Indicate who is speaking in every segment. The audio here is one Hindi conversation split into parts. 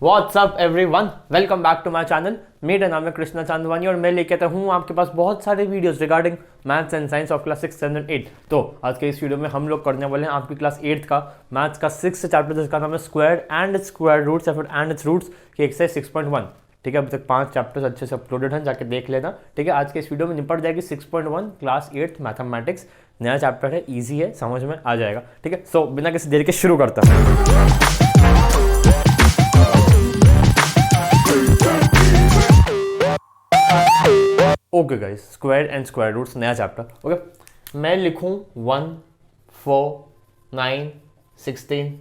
Speaker 1: WhatsApp everyone, welcome back to my channel. मेरा नाम है कृष्णा चांदवानी और मैं लेके आता हूँ आपके पास बहुत सारे videos regarding maths and science of class 6, 7 and 8। तो आज के इस वीडियो में हम लोग करने वाले हैं आपकी क्लास 8 का मैथ्स का 6th चैप्टर, जिसका नाम है स्क्वायर एंड स्क्वायर रूट्स या फिर एंड इट्स रूट्स की एक्सरसाइज 6.1। ठीक है, अभी तक 5 चैप्टर्स अच्छे से अपलोडेड हैं, जाके देख लेना। ठीक है, आज के इस वीडियो में निपट जाएगी 6.1 क्लास 8 मैथमेटिक्स। नया चैप्टर है, इजी है, समझ में आ जाएगा। ठीक है, सो बिना किसी देर के शुरू करता हूँ। Okay guys, square and square roots नया चैप्टर। ओके, मैं लिखूं 1, 4, 9, 16,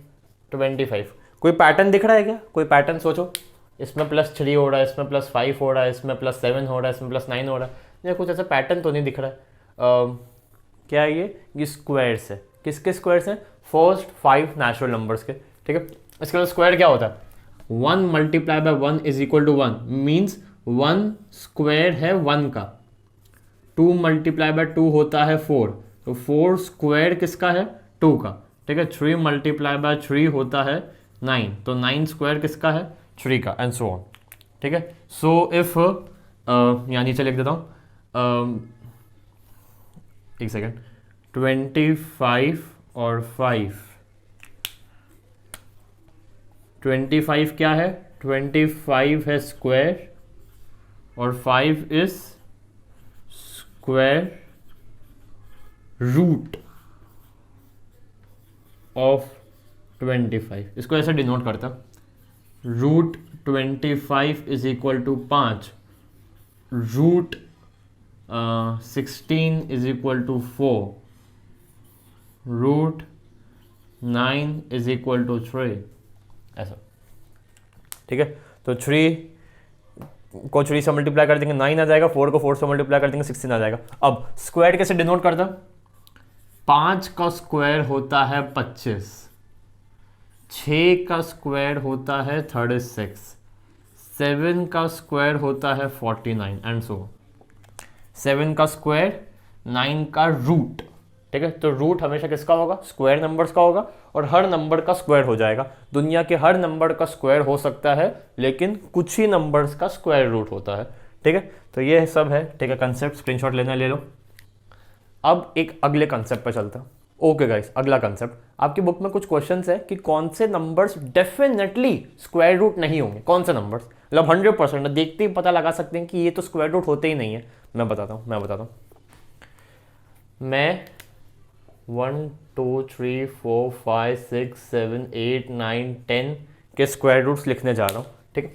Speaker 1: 25। कोई पैटर्न दिख रहा है क्या? कोई पैटर्न सोचो। इसमें +3 हो रहा है, इसमें +5 हो रहा है, इसमें +7 हो रहा है, इसमें +9 हो रहा है। या कुछ ऐसा पैटर्न तो नहीं दिख रहा है। क्या है ये स्क्वायर्स है। किसके स्क्वायर्स हैं? फर्स्ट 5 नेचुरल नंबर्स के। ठीक है, इसके बाद स्क्वायर क्या होता है? 1 multiply by 1 is equal to 1 means 1 square है 1 का। 2 मल्टीप्लाई बाय 2 होता है 4, तो 4 स्क्वायर किसका है? 2 का। ठीक है, 3 मल्टीप्लाई बाय 3 होता है 9, तो 9 स्क्वायर किसका है? 3 का, एंड सो ऑन। ठीक है, सो इफ यहाँ नीचे लिख देता हूँ, एक सेकेंड, 25 और 5। 25 क्या है? 25 है स्क्वायर और 5 इज स्क्वायर रूट ऑफ 25। इसको ऐसे डिनोट करता, root 25 is equal to 5, root 16 is equal to 4, root 9 is equal to 3, ऐसा। ठीक है, तो 3 को 3 से मल्टीप्लाई कर देंगे 9 आ जाएगा, 4 को 4 से मल्टीप्लाई कर देंगे 16 आ जाएगा। अब स्क्वायर कैसे डिनोट करता? 5 का स्क्वायर होता है 25, 6 का स्क्वायर होता है 36, 7 का स्क्वायर होता है 49 एंड सो। 7 का स्क्वायर, 9 का रूट। ठीक है, तो रूट हमेशा किसका होगा? स्क्वायर नंबर्स का होगा, और हर नंबर का स्क्वायर हो जाएगा। दुनिया के हर नंबर का स्क्वायर हो सकता है, लेकिन कुछ ही नंबर्स का स्क्वायर रूट होता है। ठीक है, तो ये सब है। ठीक है, कंसेप्ट स्क्रीनशॉट लेना ले लो। अब एक अगले कंसेप्ट पर चलता है। ओके गाइस, अगला कंसेप्ट, आपकी बुक में कुछ क्वेश्चंस है कि कौन से नंबर्स डेफिनेटली स्क्वायर रूट नहीं होंगे। कौन से नंबर्स? मतलब 100% देखते ही पता लगा सकते हैं कि ये तो स्क्वायर रूट होते ही नहीं है। मैं बताता हूँ। मैं 1, 2, 3, 4, 5, 6, 7, 8, 9, 10 के स्क्वायर रूट्स लिखने जा रहा हूँ। ठीक है,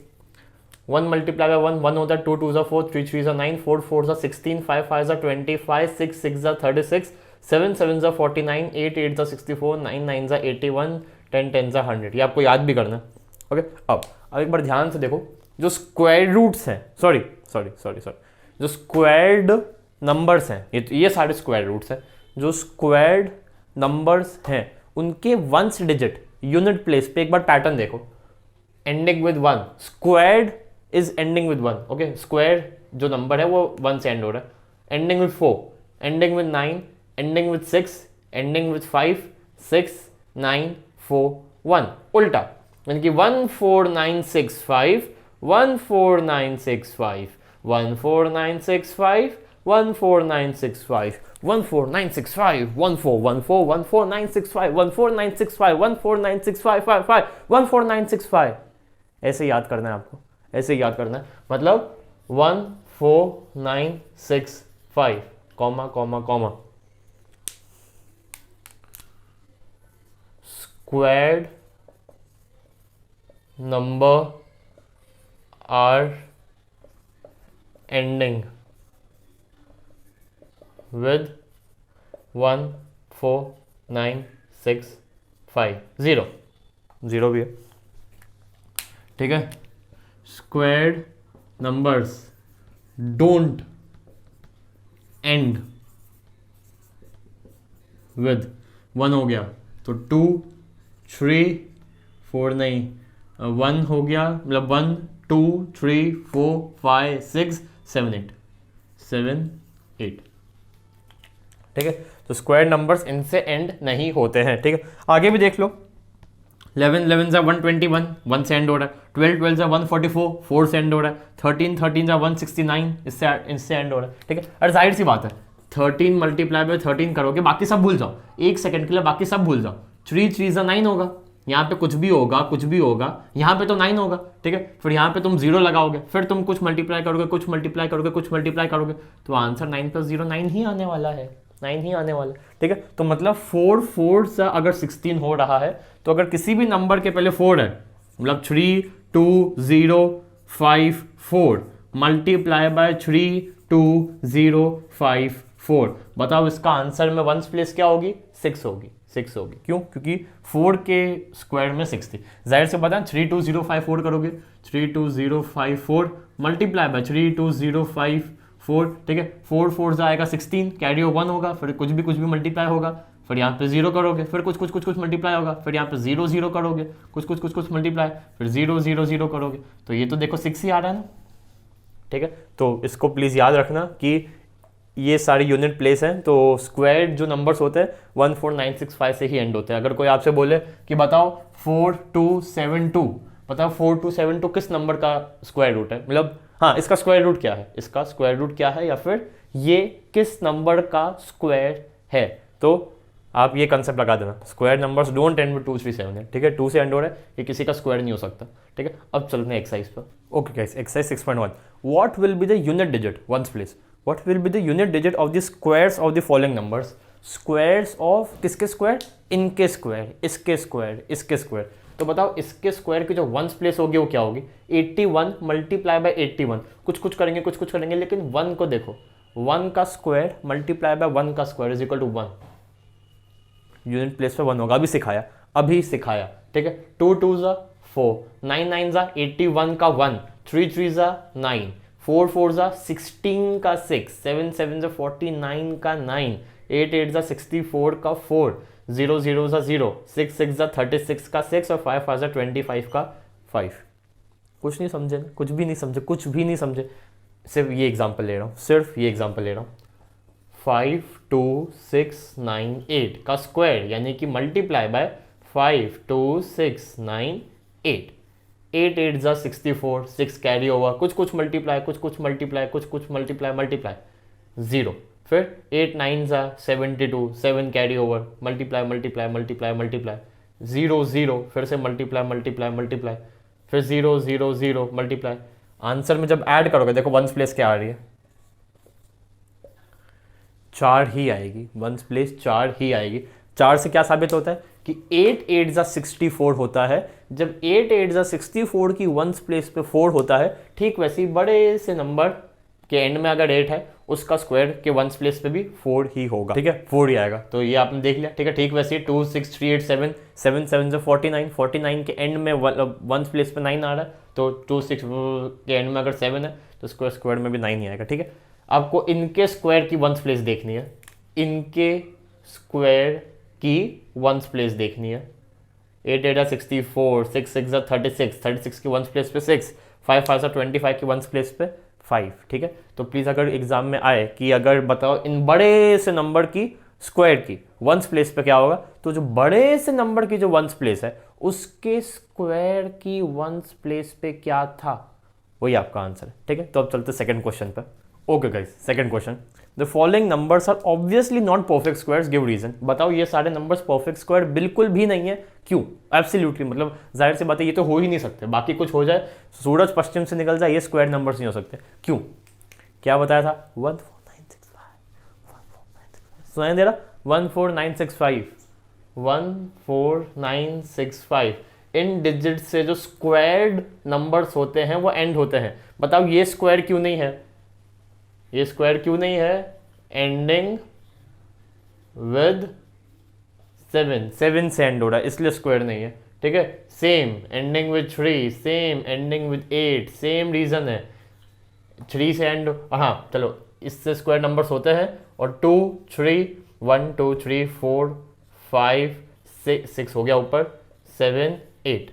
Speaker 1: 1 मल्टीप्लाई बाय 1 1 होता है, 2 2 4, 3 3 9, 4 4 16, 5 5 25, 6 6 36, 7 7 49, 8 8 64, 9 9 81, 10 10 100। ये आपको याद भी करना है। ओके, अब एक बार ध्यान से देखो, जो स्क्वायर रूट्स हैं, सॉरी, जो स्क्वायर्ड नंबर्स हैं, ये सारे स्क्वायर रूट्स हैं। जो स्क्वायर्ड नंबर्स हैं उनके वंस डिजिट यूनिट प्लेस पे एक बार पैटर्न देखो। Ending with 1, squared is ending with 1। Okay, square जो नंबर है वो 1 से एंड हो रहा है। Ending with 4, ending with 9, ending with 6, ending with 5 6 9 4 1, उल्टा, यानी कि 14965 14965 14965 14965 14965 14141 14965 14965 14965 14965। ऐसे याद करना है आपको, ऐसे याद करना है। मतलब 14965 comma comma comma, squared number are ending with 14965 0 0 भी है। ठीक है, squared numbers don't end with 1 हो गया तो 2 3 4 नहीं 1 हो गया, मतलब 1 2 3 4 5 6 7 8 7 8। ठीक है, तो स्क्वायर नंबर्स इनसे एंड नहीं होते हैं। ठीक है, आगे भी देख लो। 11 11 जा 121, 1 से एंड हो रहा है। 12 12 जा 144, 4 से एंड हो रहा है। 13 13 जा 169, इससे एंड हो रहा है। ठीक है, अरे जाहिर सी बात है 13 मल्टीप्लाई बाय 13 करोगे, बाकी सब भूल जाओ, एक सेकंड के लिए बाकी सब भूल जाओ। 3 3 जा 9 होगा, यहाँ पे कुछ भी होगा, कुछ भी होगा, यहाँ पे तो 9 होगा। ठीक है, फिर यहाँ पे तुम 0 लगाओगे, फिर तुम कुछ मल्टीप्लाई करोगे, कुछ मल्टीप्लाई करोगे, कुछ मल्टीप्लाई करोगे, तो आंसर 9 + 0 9 ही आने वाला है, 9 ही आने वाला है। ठीक है, तो मतलब 4 4 से अगर 16 हो रहा है, तो अगर किसी भी नंबर के पहले 4 है, मतलब 3 2 0 5 4 मल्टीप्लाई बाय 3 2 0 5 4, बताओ इसका आंसर में वंस प्लेस क्या होगी? 6 होगी, 6 होगी। क्यों? क्योंकि 4 के स्क्वायर में 6 थी। जाहिर से बताएं 32054 करोगे, 32054 मल्टीप्लाई बाय 32054, ठीक है, 4 4 जाएगा 16, कैरी 1 होगा, फिर कुछ भी मल्टीप्लाई होगा, फिर यहाँ पे 0 करोगे, फिर कुछ मल्टीप्लाई होगा, फिर यहाँ पे 0 0 करोगे, कुछ मल्टीप्लाई, फिर 0 0 0 करोगे, तो ये तो देखो 6 ही आ रहा है ना। ठीक है, तो इसको प्लीज़ याद रखना कि ये सारी यूनिट प्लेस हैं, तो स्क्वायर जो नंबर्स होते हैं 14965 से ही एंड होते हैं। अगर कोई आपसे बोले कि बताओ 4272, बताओ 4272 किस नंबर का स्क्वायर रूट है, मतलब हाँ इसका स्क्वायर रूट क्या है, इसका स्क्वायर रूट क्या है, या फिर ये किस नंबर का स्क्वायर है, तो आप ये कंसेप्ट लगा देना, square numbers don't end with 2 3 7 है। ठीक है, 2 से एंड हो रहा है, ये किसी का स्क्वायर नहीं हो सकता। ठीक है, अब चलते हैं एक्सरसाइज पर। Okay guys, exercise 6.1, what will be the unit digit ones place, what will be the unit digit of the squares of the following numbers, squares of किसके स्क्वायर, इनके स्क्वायर, इसके स्क्वायर, इसके स्क्वायर। तो बताओ इसके स्क्वायर की जो वंस प्लेस होगी वो क्या होगी? 81 मल्टीप्लाई बाय 81, कुछ करेंगे, लेकिन 1 को देखो, 1 का स्क्वायर मल्टीप्लाई बाय 1 का square is equal to 1, unit place पे 1 होगा। अभी सिखाया। ठीक है, 2 2 जा 4, 9 9 जा 81 का 1, 3 3 जा 9, 4 4 जा 16 का 6, 7 7 जा 49 का 9, 8 8 जा 64 का 4, 0 0 जा 0, 6 6 जा 36 का 6 और 5 5 जा 25 का 5। कुछ नहीं समझे ना, कुछ भी नहीं समझे, सिर्फ ये एग्जांपल ले रहा हूँ, 5 2 6 9 8 का स्क्वायर यानी कि मल्टीप्लाई बाय 5 2 6 9 8, 8 8 जा 64, 6 कैरी ओवर, कुछ मल्टीप्लाई, कुछ मल्टीप्लाई 0, फिर 8 9 जा 72, 7 कैरी ओवर, मल्टीप्लाई 0 0, फिर से मल्टीप्लाई, फिर 0 0 0 मल्टीप्लाई। आंसर में जब ऐड करोगे देखो वंस प्लेस क्या आ रही है, 4 ही आएगी, वंस प्लेस 4 ही आएगी। 4 से क्या साबित होता है कि 8 8 जा 64 होता है। जब 8 8 जा 64 की वंस प्लेस पे 4 होता है, ठीक वैसे ही बड़े से नंबर के एंड में अगर 8 है उसका स्क्वायर के वंस प्लेस पे भी 4 ही होगा। ठीक है, 4 ही आएगा, तो ये आपने देख लिया। ठीक है, ठीक वैसे ही 2 6 3 8 7, 7 7 जा 49, 49 के एंड में वंस प्लेस पे 9 आ रहा है, तो 2 6 के एंड में अगर 7 है तो स्क्वायर में भी 9 ही आएगा। ठीक है, आपको इनके स्क्वायर की वंस प्लेस देखनी है, इनके स्क्वायर की वंस प्लेस देखनी है। 8 8 64, 6 6 36, 36 की वंस प्लेस पे 6, 5 5 25 की वंस प्लेस पे 5। ठीक है, तो प्लीज़ अगर एग्जाम में आए कि अगर बताओ इन बड़े से नंबर की स्क्वायर की वंस प्लेस पे क्या होगा, तो जो बड़े से नंबर की जो वंस प्लेस है उसके स्क्वायर की वंस प्लेस पे क्या था, वही आपका आंसर है। ठीक है, तो अब चलते सेकंड क्वेश्चन पर। Okay guys, second question, the following numbers are obviously not perfect squares, give reason. बताओ ये सारे नंबर्स परफेक्ट स्क्वायर बिल्कुल भी नहीं है, क्यों? एब्सोल्युटली, मतलब जाहिर सी बात है ये तो हो ही नहीं सकते, बाकी कुछ हो जाए, सूरज पश्चिम से निकल जाए, ये स्क्वायर नंबर्स नहीं हो सकते। क्यों? क्या बताया था? 14965 सुनाई दे रहा, 14965 इन डिजिट से जो स्क्वायर्ड नंबर्स होते हैं वो एंड होते हैं। बताओ ये स्क्वायर क्यों नहीं है, ये स्क्वायर क्यों नहीं है? एंडिंग विद 7, 7 से एंड हो रहा है इसलिए स्क्वायर नहीं है। ठीक है, same ending with 3, same ending with 8, same reason है, 3 से एंड, हाँ चलो इससे स्क्वायर नंबर्स होते हैं, और 2 3 1 2 3 4 5 6 हो गया ऊपर, 7 8,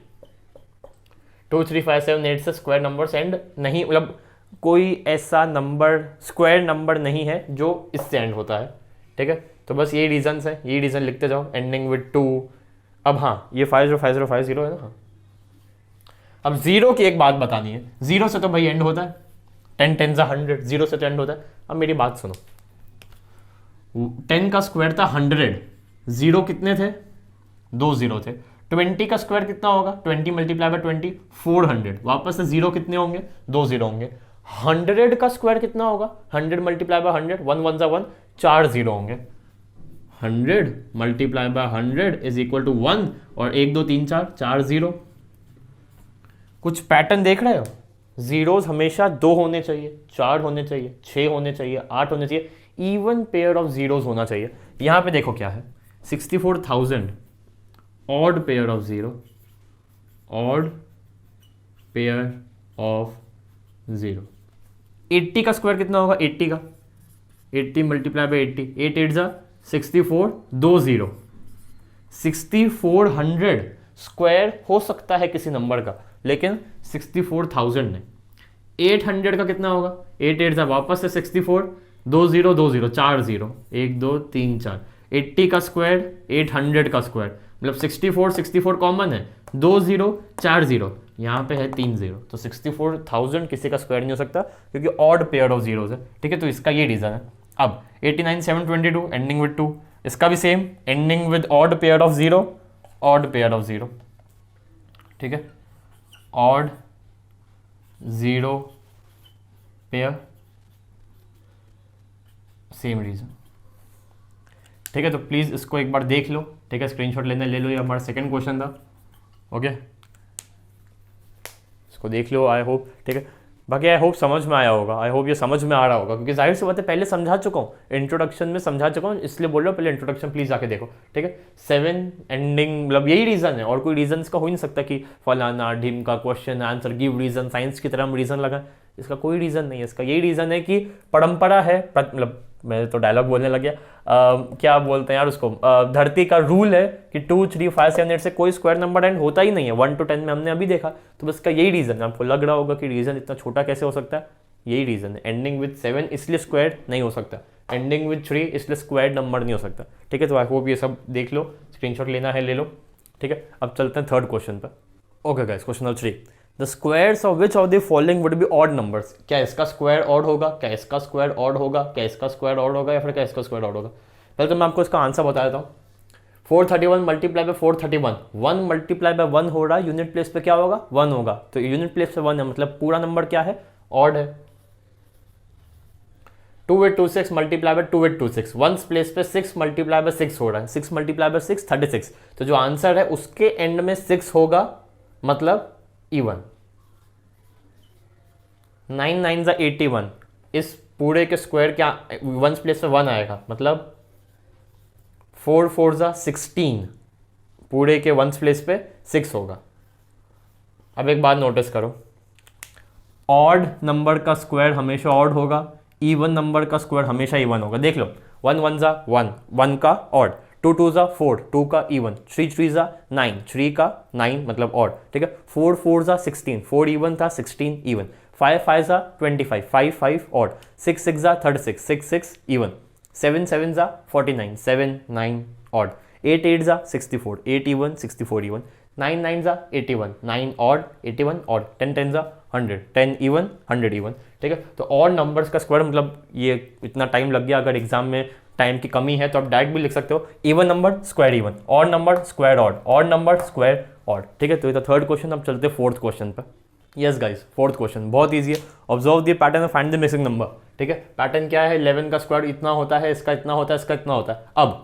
Speaker 1: 2 3 5 7 8 से स्क्वायर नंबर्स एंड नहीं, मतलब कोई ऐसा नंबर स्क्वायर नंबर नहीं है जो इससे एंड होता है। ठीक है, तो बस ये रीजंस है, ये रीजन लिखते जाओ, एंडिंग विद 2, अब हाँ ये 505050 है ना। हाँ अब जीरो की एक बात बतानी है, जीरो से तो भाई एंड होता है, 10 10 100, जीरो से तो एंड होता है। अब मेरी बात सुनो, 10 का स्क्वायर था 100, जीरो कितने थे, 2 जीरो थे। 20 का स्क्वायर कितना होगा, 20 मल्टीप्लाई बाय 20 400, वापस से जीरो कितने होंगे, 2 जीरो होंगे। 100 का स्क्वायर कितना होगा, 100 मल्टीप्लाई बाय 100, 1 1 1, 4 जीरो होंगे। 100 multiply by 100 is equal to 1, और 1 2 3 4, 4 जीरो। कुछ पैटर्न देख रहे हो, जीरोस हमेशा 2 होने चाहिए, 4 होने चाहिए, 6 होने चाहिए, 8 होने चाहिए, इवन पेयर ऑफ जीरोस होना चाहिए। यहां पे देखो क्या है, 64,000 odd pair of zero, odd pair of zero. 80 का स्क्वायर कितना होगा, 80 का 80 मल्टीप्लाई बाई 80, 8 8 जा 64, 2 जीरो। 6400 स्क्वायर हो सकता है किसी नंबर का, लेकिन 64,000 नहीं। 800 का कितना होगा, 8 8 जा वापस से 64, 2 जीरो 2 जीरो, 4 जीरो, 1 2 3 4। 80 का स्क्वायर 800 का स्क्वायर, मतलब 64 64 कॉमन है, 2 जीरो 4 जीरो, यहाँ पे है 3 जीरो, तो 64,000 किसी का स्क्वायर नहीं हो सकता क्योंकि ऑड पेयर ऑफ जीरोज है। ठीक है, तो इसका ये रीजन है। अब 89,722 एंडिंग विद 2, इसका भी same, ending with odd pair of zero, odd pair of zero. ठीक है, odd zero pair, same reason. ठीक है, तो प्लीज इसको एक बार देख लो। ठीक है, स्क्रीनशॉट लेना ले लो, ये हमारा सेकंड क्वेश्चन था। ओके, इसको देख लो, आई होप। ठीक है, बाकी आई होप समझ में आया होगा, आई होप ये समझ में आ रहा होगा, क्योंकि जाहिर सी बात है पहले समझा चुका हूँ, इंट्रोडक्शन में समझा चुका हूँ, इसलिए बोल रहा हूँ पहले इंट्रोडक्शन प्लीज जाके देखो। ठीक है, 7 एंडिंग, मतलब यही रीजन है, और कोई रीजन इसका हो ही नहीं सकता कि फलाना ढीम का question answer give reason, science की तरह हम रीजन लगाएं, इसका कोई रीजन नहीं है। इसका यही रीजन है कि परंपरा है, मतलब मैं तो डायलॉग बोलने लग गया, क्या बोलते हैं यार उसको, धरती का रूल है कि 2 3 5 7 8 से कोई स्क्वायर नंबर एंड होता ही नहीं है, 1 to 10 में हमने अभी देखा। तो बस का यही रीजन है। आपको लग रहा होगा कि रीजन इतना छोटा कैसे हो सकता है, यही रीजन है। एंडिंग विद 7 इसलिए स्क्वायर नहीं हो सकता, एंडिंग विद 3 इसलिए स्क्वायर नंबर नहीं हो सकता। ठीक है, तो आई होप ये सब देख लो, स्क्रीनशॉट लेना है ले लो। ठीक है, अब चलते हैं थर्ड क्वेश्चन पर। Okay guys, question number 3, the squares of which of the following would be odd numbers. क्या इसका स्क्वायर ऑड होगा, क्या इसका स्क्वायर ऑड होगा, क्या इसका स्क्वायर ऑड होगा, या फिर क्या इसका स्क्वायर ऑड होगा। पहले तो मैं आपको इसका आंसर बता देता हूँ। 431 मल्टीप्लाई बाय 431, 1 मल्टीप्लाई बाय 1 हो रहा है, यूनिट प्लेस पे क्या होगा, 1 होगा, तो यूनिट प्लेस पे 1 है, मतलब पूरा नंबर क्या है, ऑड है। 2826 मल्टीप्लाई बाय 2826, 1 प्लेस पे 6 मल्टीप्लाई बाय 6 हो रहा है, 6 मल्टीप्लाई बाय 6 36, तो जो आंसर है उसके एंड में 6 होगा, मतलब इवन। 9 9 जा 81, इस पूरे के स्क्वायर क्या 1 प्लेस पे 1 आएगा, मतलब 4 4 जा 16, पूरे के 1 प्लेस पे 6 होगा। अब एक बात नोटिस करो, ऑड नंबर का स्क्वायर हमेशा ऑड होगा, इवन नंबर का स्क्वायर हमेशा इवन होगा। देख लो, 1 1 जा 1, 1 का ऑड, 2 2 जा 4, 2 का इवन, 3 3 जा 9, 3 का 9 मतलब ऑड। ठीक है, 4 4 जा 16, 4 इवन था, 16 इवन, 5 5 जा 25, 5 5 ऑड, 6 6 जा 36, 6 6 इवन, 7 7 जा 49, 7 9 ऑड, 8 8 जा 64, 8 इवन 64 इवन, 9 9 जा 81, 9 ऑड 81 ऑड, 10 10 जा 100, 10 इवन 100 इवन। ठीक है, तो ऑड नंबर्स का स्क्वायर, मतलब ये इतना टाइम लग गया, अगर एग्जाम में टाइम की कमी है तो आप डायरेक्ट भी लिख सकते हो, even number square even, odd number square odd, odd number square odd. ठीक है, तो ये था थर्ड क्वेश्चन। अब चलते फोर्थ क्वेश्चन पर। यस गाइस, फोर्थ क्वेश्चन बहुत ईजी है। Observe the pattern and find the missing number. ठीक है, पैटर्न क्या है, 11 का स्क्वायर इतना होता है, इसका इतना होता है, इसका इतना होता है। अब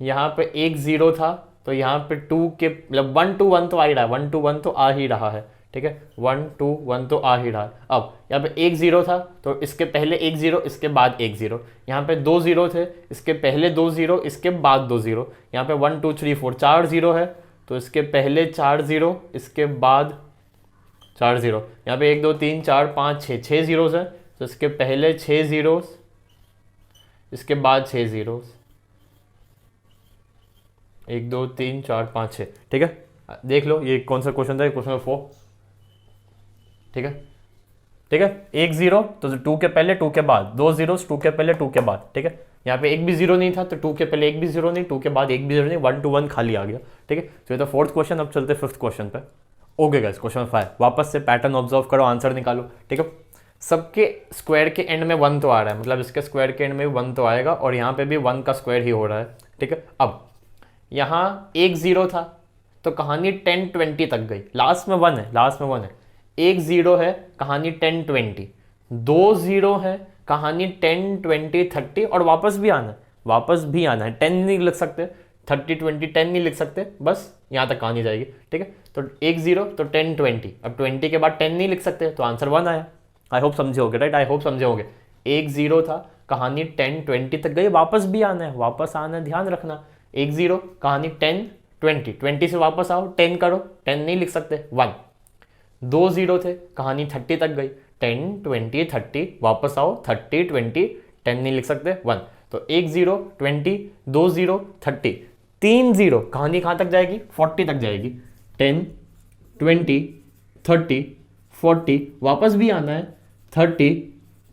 Speaker 1: यहाँ पे एक जीरो था, तो यहाँ पे 2 के मतलब 1 to 1 तो आ ही रहा है, 1 to 1 तो आ ही रहा है। ठीक है, 1 to 1 तो आ ही रहा है। अब यहाँ पे एक जीरो था, तो इसके पहले एक जीरो, इसके बाद एक जीरो। यहाँ पे 2 जीरो थे, इसके पहले 2 जीरो, इसके बाद 2 जीरो। यहाँ पे 1 2 3 4 4 जीरो है, तो इसके पहले 4 जीरो, इसके बाद 4 जीरो। यहाँ पे 1 2 3 4 5 6 6 जीरोस है, तो इसके पहले 6 जीरोस, इसके बाद 6 जीरोस, 1 2 3 4 5 6। ठीक है, देख लो ये कौन सा क्वेश्चन था, क्वेश्चन नंबर 4। ठीक है, ठीक है, एक जीरो तो 2 के पहले 2 के बाद, 2 जीरो 2 के पहले 2 के बाद। ठीक है, यहाँ पे एक भी जीरो नहीं था, तो 2 के पहले एक भी जीरो नहीं, 2 के बाद एक भी जीरो नहीं, 1 to 1 खाली आ गया। ठीक है, तो ये तो फोर्थ क्वेश्चन। अब चलते 5th क्वेश्चन पे। ओके गाइस, क्वेश्चन 5 वापस से पैटर्न ऑब्जर्व करो, आंसर निकालो। ठीक है, सबके स्क्वायर के एंड में 1 तो आ रहा है, मतलब इसके स्क्वायर के एंड में भी 1 तो आएगा, और यहाँ पे भी 1 का स्क्वायर ही हो रहा है। ठीक है, अब यहाँ एक जीरो था तो कहानी 10 20 तक गई, लास्ट में 1 है, लास्ट में 1 है। एक जीरो है, कहानी 10 20, 2 जीरो है, कहानी 10 20 30, और वापस भी आना है, वापस भी आना है। 10 नहीं लिख सकते, 30 20 10 नहीं लिख सकते, बस यहाँ तक कहानी जाएगी। ठीक है, तो एक जीरो तो 10 20, अब 20 के बाद 10 नहीं लिख सकते, तो आंसर 1 आया। आई होप समझे होगे, राइट, आई होप समझे होगे। एक जीरो था, कहानी 10 20 तक गई, वापस भी आना है, वापस आना है, ध्यान रखना। एक जीरो, कहानी 10 20, 20 से वापस आओ, 10 करो, 10 नहीं लिख सकते, 1। 2 जीरो थे, कहानी 30 तक गई, 10 20 30, वापस आओ, 30 20, 10 नहीं लिख सकते, 1। तो एक जीरो 20, 2 जीरो 30, 3 जीरो, कहानी कहाँ तक जाएगी, 40 तक जाएगी। 10 20 30 40, वापस भी आना है, 30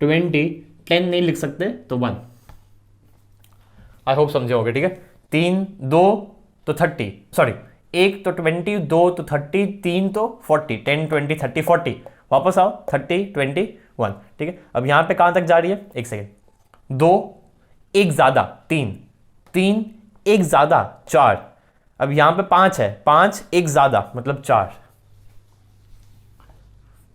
Speaker 1: 20, 10 नहीं लिख सकते, तो 1। आई होप समझे होगे। ठीक है, 3 2 तो 30, सॉरी, 1 तो 20, 2 तो 30, 3 तो 40, 10 20 30 40, वापस आओ, 30 20 1। ठीक है, अब यहाँ पे कहाँ तक जा रही है, एक सेकेंड। 2 एक ज़्यादा 3, 3 एक ज़्यादा 4, अब यहाँ पे 5 है, 5 एक ज़्यादा मतलब 4।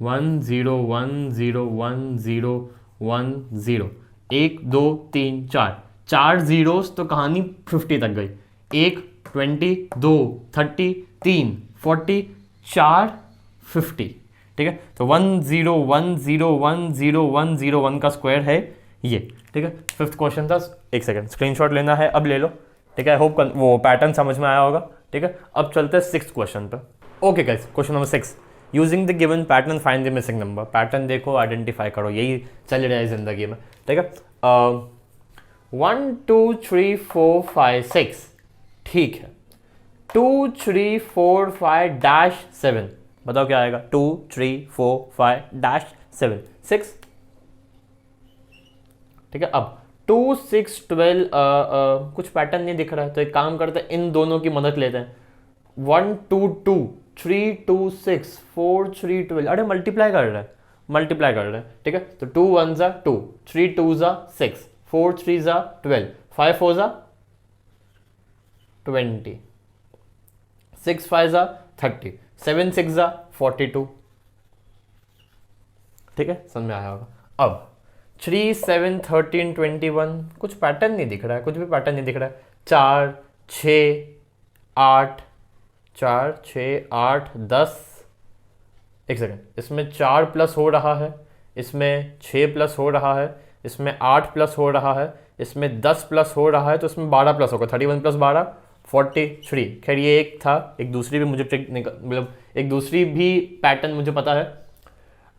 Speaker 1: 1 0 1 0 1 0 1 0, 1 2 3 4, 4 जीरोस तो कहानी 50 तक गई। 1 20 2 30 3 40 4 50। ठीक है, तो 1 0 1 0 1 0 1 0 1 का स्क्वायर है ये। ठीक है, 5th क्वेश्चन था। एक सेकंड, स्क्रीनशॉट लेना है, अब ले लो। ठीक है, आई होप वो पैटर्न समझ में आया होगा। ठीक है, अब चलते हैं 6th क्वेश्चन पे। Okay guys, question number 6, using the given pattern find the missing number. Pattern देखो, आइडेंटिफाई करो, यही चल रहा है जिंदगी में। ठीक है, 1 2 3 4 5 6, ठीक है। 2 3 4 5 डैश 7, बताओ क्या आएगा। 2 3 4 5 डैश 7 6। ठीक है, अब 2 6 12 कुछ पैटर्न नहीं दिख रहा है, तो एक काम करते हैं, इन दोनों की मदद लेते हैं। 1 2 2 3 2 6 4 3 12, अरे मल्टीप्लाई कर रहा है, मल्टीप्लाई कर रहा है। ठीक है, तो 2 1 जा 2, 3 2 जा 6, 4 3 जा 12, 5 4 जा 20, 6 5 जा 30, 7 6 जा 42। ठीक है, समझ में आया होगा। अब 3 7 13 21, कुछ पैटर्न नहीं दिख रहा है, कुछ भी पैटर्न नहीं दिख रहा है। 4 6 8, 4 6 8 10, एक सेकेंड, इसमें 4 प्लस हो रहा है, इसमें 6 प्लस हो रहा है, इसमें 8 प्लस हो रहा है, इसमें 10 प्लस हो रहा है, तो इसमें 12 प्लस होगा। 31 प्लस 12 43। खैर ये एक था, एक दूसरी भी मुझे ट्रिक मतलब एक दूसरी भी पैटर्न मुझे पता है।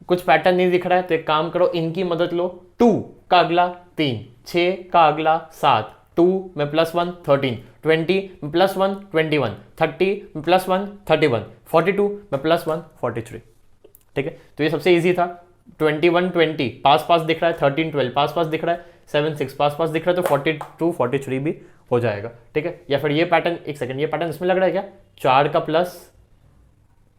Speaker 1: कुछ पैटर्न नहीं दिख रहा है, तो एक काम करो, इनकी मदद लो। 2 का अगला 3, 6 का अगला 7, 2 में +1 13, 20 में +1 21, 30 में +1 31, 42 में +1 43। ठीक है, तो ये सबसे इजी था। 21 20 पास पास दिख रहा है, 13 12 पास पास दिख रहा है, 7 6 पास पास दिख रहा है, तो 42 43 भी हो जाएगा। ठीक है, या फिर ये पैटर्न, एक सेकंड, ये पैटर्न इसमें लग रहा है क्या, 4 का प्लस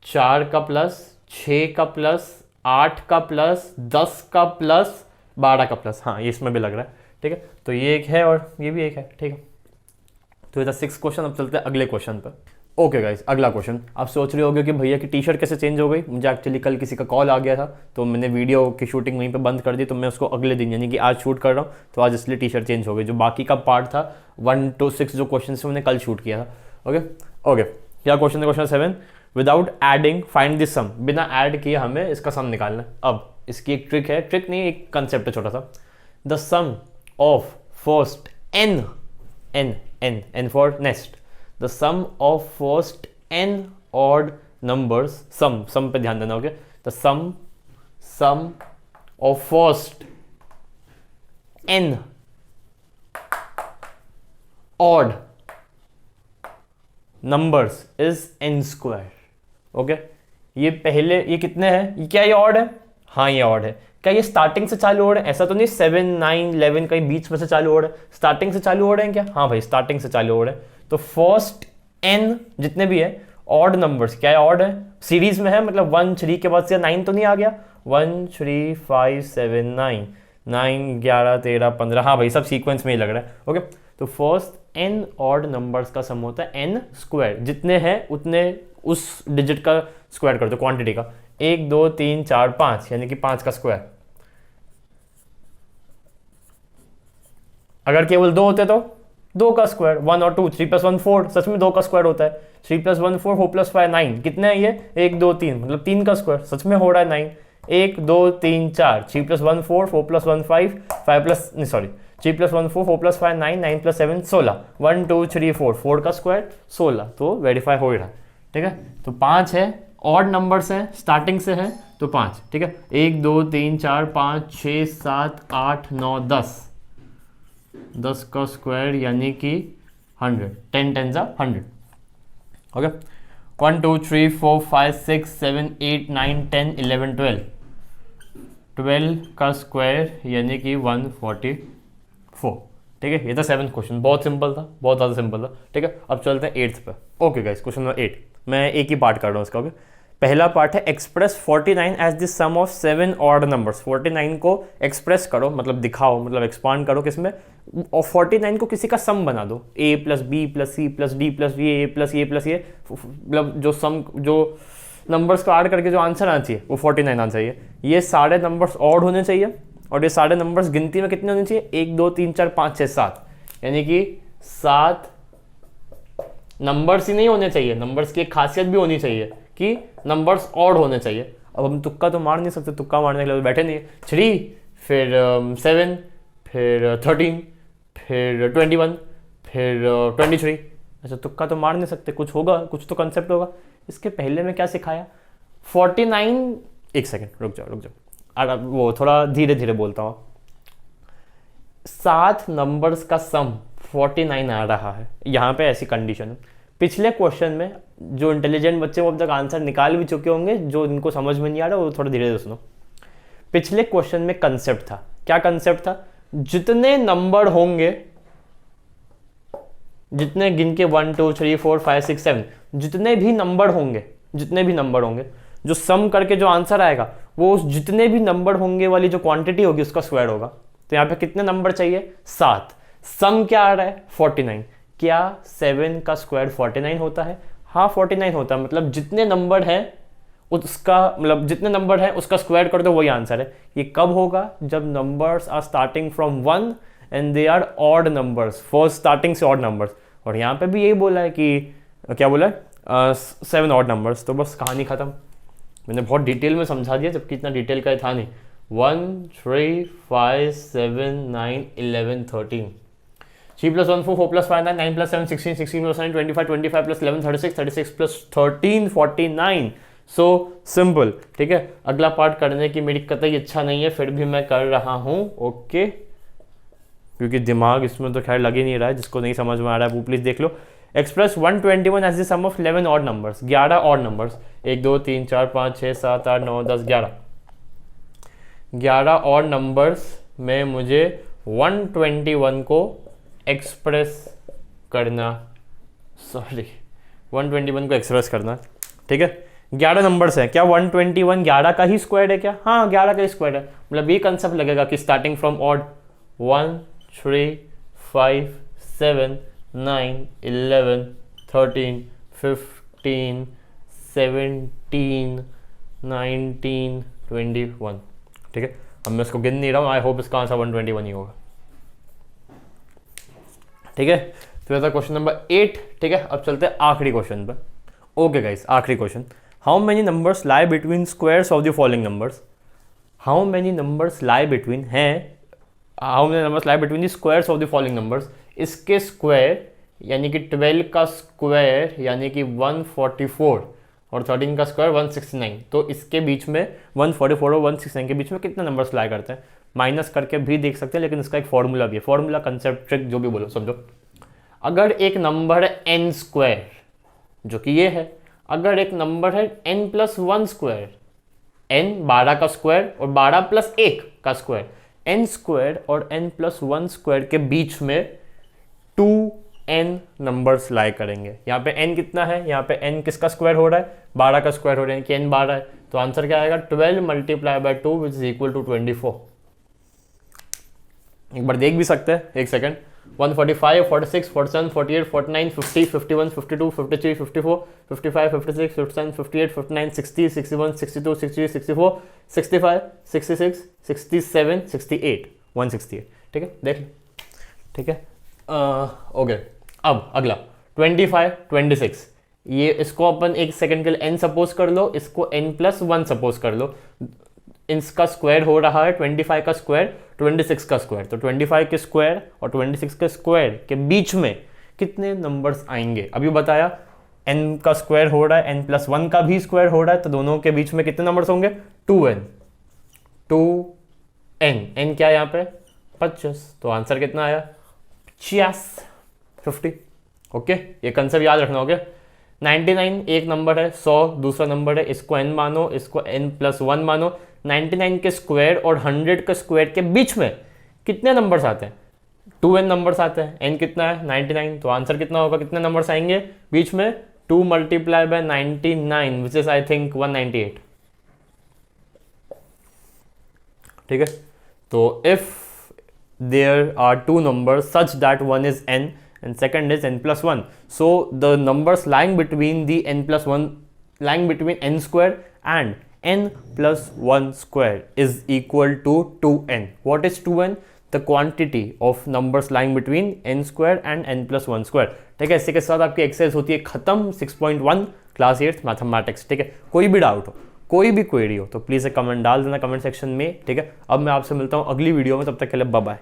Speaker 1: 6 का प्लस 8 का प्लस 10 का प्लस 12 का प्लस, हाँ ये इसमें भी लग रहा है। ठीक है, तो ये एक है और ये भी एक है। ठीक है, तो ये था 6 क्वेश्चन। अब चलते हैं अगले क्वेश्चन पर। ओके गाइस, अगला क्वेश्चन। आप सोच रहे होगे कि भैया की टी शर्ट कैसे चेंज हो गई। मुझे एक्चुअली कल किसी का कॉल आ गया था, तो मैंने वीडियो की शूटिंग वहीं पे बंद कर दी, तो मैं उसको अगले दिन यानी कि आज शूट कर रहा हूँ, तो आज इसलिए टी शर्ट चेंज हो गई। जो बाकी का पार्ट था 1 to 6 जो क्वेश्चन से मैंने कल शूट किया था। ओके, क्या क्वेश्चन है, question 7, without adding find this sum. बिना ऐड किए हमें इसका सम निकालना है। अब इसकी एक ट्रिक है, ट्रिक नहीं एक कंसेप्ट है छोटा सा। The sum of first n for next, the sum of first n odd numbers, sum पे ध्यान देना। Okay, the sum of first n odd numbers is n square। Okay, ये पहले ये कितने हैं, ये क्या, ये ऑड है, हाँ ये ऑड है। क्या ये स्टार्टिंग से चालू हो रहा है? ऐसा तो नहीं 7 9 11 कहीं बीच में से चालू हो रहा है, स्टार्टिंग से चालू हो रहे हैं क्या? हाँ भाई स्टार्टिंग से चालू हो रहे हैं। तो फर्स्ट n जितने भी है ऑड नंबर्स, क्या है? ऑड है, सीरीज में है, मतलब 1 3 के बाद से 9 तो नहीं आ गया? 1 3 5 7 9 9 11 13 15, हाँ भाई सब सीक्वेंस में ही लग रहा है। ओके, तो फर्स्ट n ऑड नंबर्स का सम होता है n स्क्वायर, जितने हैं उतने उस डिजिट का स्क्वायर कर दो, क्वांटिटी का। 1 2 3 4 5 यानी कि 5 का स्क्वायर। अगर केवल 2 होते तो 2 का स्क्वायर, 1 और 2, 3 + 1 4, सच में 2 का स्क्वायर होता है। 3 + 1 4, 4 + 5 9, कितने हैं ये? 1 2 3, मतलब 3 का स्क्वायर, सच में हो रहा है 9। 1 2 3 4, 3 + 1 4, 4 + 1 5, 5 प्लस नहीं सॉरी 3 + 1 4, 4 + 5 9, 9 + 7 16, 1 2 3 4, 4 का स्क्वायर 16, तो वेरीफाई हो ही रहा है। ठीक है, तो 5 है, ऑड नंबर्स है, स्टार्टिंग से है तो 5। ठीक है, 1 2 3 4 5 6 7 8 9 10, 10 का स्क्वायर यानी कि 100, 10 10 100। ओके, 1 2 3 4 5 6 7 8 9 10 11 12, 12 का स्क्वायर यानी कि 144। ठीक है, ये था 7th क्वेश्चन, बहुत सिंपल था, बहुत ज़्यादा सिंपल था। ठीक है, अब चलते हैं 8th पे। ओके गाइस, क्वेश्चन नंबर 8, मैं एक ही पार्ट कर रहा हूँ इसका। ओके, पहला पार्ट है express 49 as the sum of 7 odd numbers. 49 को एक्सप्रेस करो, मतलब दिखाओ, मतलब एक्सपांड करो किसमें, और 49 को किसी का सम बना दो, a + b + c + d + b a + a + a, मतलब जो सम, जो नंबर्स को ऐड करके जो आंसर आना चाहिए वो 49 आना चाहिए। ये सारे नंबर्स ऑड होने चाहिए, और ये सारे नंबर्स गिनती में कितने होने चाहिए? 1 2 3 4 5 6 7, यानी कि 7 नंबर्स ही नहीं होने चाहिए, नंबर्स की एक खासियत भी होनी चाहिए कि नंबर्स ऑड होने चाहिए। अब हम तुक्का तो मार नहीं सकते, तुक्का मारने के लिए बैठे नहीं है। 3, फिर 7, फिर 13, फिर 21, फिर 23, अच्छा तुक्का तो मार नहीं सकते, कुछ होगा, कुछ तो कंसेप्ट होगा। इसके पहले में क्या सिखाया? 49, एक सेकेंड रुक जाओ, वो थोड़ा धीरे धीरे बोलता हूँ। 7 नंबर्स का सम 49 आ रहा है, यहाँ पे ऐसी कंडीशन है। पिछले क्वेश्चन में जो इंटेलिजेंट बच्चे वो अब तक आंसर निकाल भी चुके होंगे, जो इनको समझ में नहीं आ रहा वो थोड़ा धीरे धीरे सुनो। पिछले क्वेश्चन में कंसेप्ट था, क्या कंसेप्ट था? जितने नंबर होंगे, जितने गिन के 1 2 3 4 5 6 7, जितने भी नंबर होंगे, जो सम करके जो आंसर आएगा वो उस जितने भी नंबर होंगे वाली जो क्वांटिटी होगी उसका स्क्वायर होगा। तो यहाँ पे कितने नंबर चाहिए? 7। सम क्या आ रहा है? 49। क्या 7 का स्क्वायर 49 होता है? हाँ 49 होता है, मतलब जितने नंबर हैं उसका, मतलब जितने नंबर हैं उसका स्क्वायर कर दो, वही आंसर है। ये कब होगा? जब numbers are starting from 1 and they are odd numbers, first starting से ऑड नंबर्स। और यहाँ पे भी यही बोला है कि क्या बोला है? 7 ऑड नंबर्स। तो बस कहानी खत्म, मैंने बहुत डिटेल में समझा दिया, जबकि इतना डिटेल का था नहीं। 1 3 5 7 9 11 13, 3 + 1 4, 4 + 5 9, 9 + 7 16, 16 + 9 25, 25 + 11 36, 36 + 13 49। So simple. ठीक है, अगला पार्ट करने की मेरी कतई इच्छा नहीं है, फिर भी मैं कर रहा हूँ। ओके, क्योंकि दिमाग इसमें तो खैर लग ही नहीं रहा है, जिसको नहीं समझ में आ रहा है वो प्लीज देख लो। Express 121 as the sum of 11 odd numbers, 11 odd numbers, 1 2 3 4 5 6 7 8 9 10 11, 11 odd numbers में मुझे 121 को एक्सप्रेस करना, 121 को एक्सप्रेस करना। ठीक है, 11 नंबर्स हैं, क्या 121 11 का ही स्क्वायर है क्या? हाँ 11 का ही स्क्वायर है, मतलब ये कंसेप्ट लगेगा कि स्टार्टिंग फ्रॉम ऑड 1 3 5 7 9 11 13 15 17 19 21। ठीक है, अब मैं इसको गिन नहीं रहा हूँ, आई होप इसका आंसर 121 ही होगा। ठीक है, तो ऐसा क्वेश्चन नंबर 8। ठीक है, अब चलते हैं आखिरी क्वेश्चन पर। ओके गाइस, आखिरी question, how many numbers lie between squares of the following numbers? How many numbers lie between the squares of the following numbers? इसके स्क्वायर यानी कि 12 का स्क्वायर यानी कि 144 और 13 का स्क्वायर 169, तो इसके बीच में 144 और 169 के बीच में कितने नंबर्स लाई करते हैं? माइनस करके भी देख सकते हैं, लेकिन इसका एक फॉर्मूला भी है, फॉर्मूला कंसेप्ट ट्रिक जो भी बोलो समझो। अगर एक नंबर है n स्क्वायर, जो कि ये है, अगर एक नंबर है n + 1 स्क्वायर, n 12 का स्क्वायर और 12 प्लस 1 का स्क्वायर, n स्क्वायर और n प्लस 1 स्क्वायर के बीच में 2n नंबर्स लाई करेंगे। यहाँ पे n कितना है, यहाँ पे n किसका स्क्वायर हो रहा है, 12 का स्क्वायर हो रहा है कि n 12 है, तो आंसर क्या आएगा 12 multiply by 2 which is equal to 24। एक बार देख भी सकते हैं, एक सेकंड। 145, 46, 47, 48, 49, 50, 51, 52, 53, 54, 55, 56, 57, 58, 59, 60, 61, 62, 63, 64, 65, 66, 67, 68, 168। ठीक है, देख लो। ठीक है, ओके। अब अगला 25, 26, ये इसको अपन एक सेकंड के लिए n सपोज कर लो, इसको n प्लस 1 सपोज कर लो। इसका स्क्वायर हो रहा है 25 का स्क्वायर 26 का स्क्वायर, तो 25 के स्क्वायर और 26 के स्क्वायर के बीच में कितने नंबर्स आएंगे। अभी बताया n का स्क्वायर हो रहा है, n प्लस 1 का भी स्क्वायर हो रहा है, तो दोनों के बीच में कितने नंबर्स होंगे 2n। 2n, n क्या है यहाँ पे 25, तो आंसर कितना आया 50। ओके, ये कंसेप्ट याद रखना। ओके, 99 एक नंबर है, 100 दूसरा नंबर है, इसको n मानो, इसको n प्लस 1 मानो। 99 के स्क्वायर और 100 के स्क्वायर के बीच में कितने नंबर्स आते हैं 2n नंबर्स आते हैं। n कितना है 99, तो आंसर कितना होगा, कितने नंबर्स आएंगे बीच में 2 multiply by 99 which is I think 198। ठीक है, तो if there are two numbers such that one is n and second is n plus 1, so the numbers lying between the n plus 1 lying between n square and n plus 1 square is equal to 2n. What is 2n? The quantity of numbers lying between n square and n plus 1 square. ठीक है, इसी के साथ आपकी एक्सरसाइज होती है खत्म 6.1 क्लास 8 मैथमेटिक्स। ठीक है, कोई भी डाउट हो, कोई भी क्वेरी हो तो प्लीज़ कमेंट डाल देना कमेंट सेक्शन में। ठीक है, अब मैं आपसे मिलता हूँ अगली वीडियो में, तब तक के लिए बाय बाय।